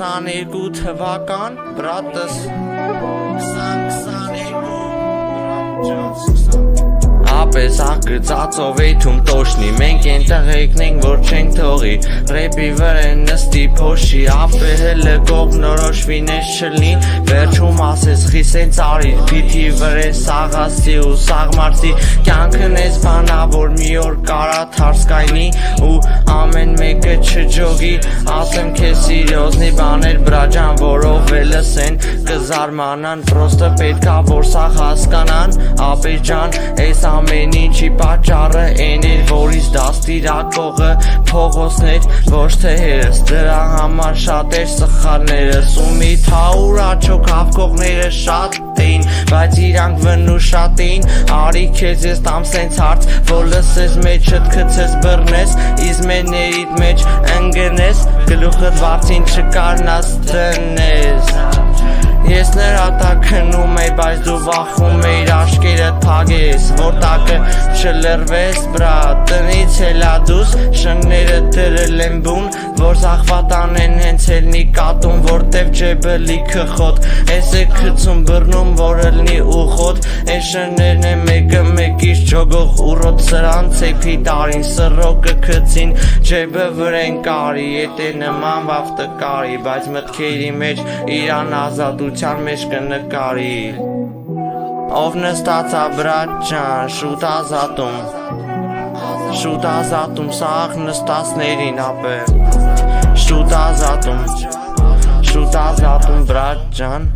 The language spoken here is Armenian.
22 թվական բրատս 2022 Ապես աղգծածով էյթում տոշնի Մենք են տղեքնենք, որ չենք թողի Ռեպի վր են նստի փոշի Ապե հելը գող նորոշվի նես չլնի Վերջում ասես խիսեն ծարիր Պիթի վր է սաղասի ու սաղմարսի Կյանքն ես բանա, որ մի օր կարա թարսկայնի Ու ամեն մեկը չջոգի Ասեմ քեզ սիրյոզնի բաներ բրաջան Որով է լսեն կզարմանան Պրոստը պետքա որ սաղ հասկանան Ապե ջան, ես ամեն ինչի պատճառը են էր, որից դաստիրակողը փողոցներ, ոչ թե հերս Դրա համար շատ էր սխալներս ու մի թաուր աչոք հավքողները շատ էին Բայց իրանք վնուշատ էին, արի քեզ ես տամ սենց հարց Որ լսես մեջդ քցես բռնես, իզմեներիդ մեջ ընգնես Գլուխդ վարձին չկարնաս տնես Ես նրա տակ քնում էի, բայց դու վախում էիր աշկերդ փագես Որ տակը չլրվես, բրա, տնից հելա դուս Շնները դրել են բուն, որ զախվատան են հենց հելնի կատում Որտև ջեբը լիքը խոտ, ես է քծում բռնում, որ հլնի ու խոտ Ես շներն է մեկը մեկից ջոգող ուրոտ սրան Ցեփի տարին սրոկը քծին, ջեբը վրեն կարի Եթե նման վավ տկարի, բայց մտքերի մեջ իրան ազատության մեջ կնկարի Ով նստացա բրատ ջան, շուտ ազատում սաղ նստացներին ապե Շուտ ազատում բրատ ջան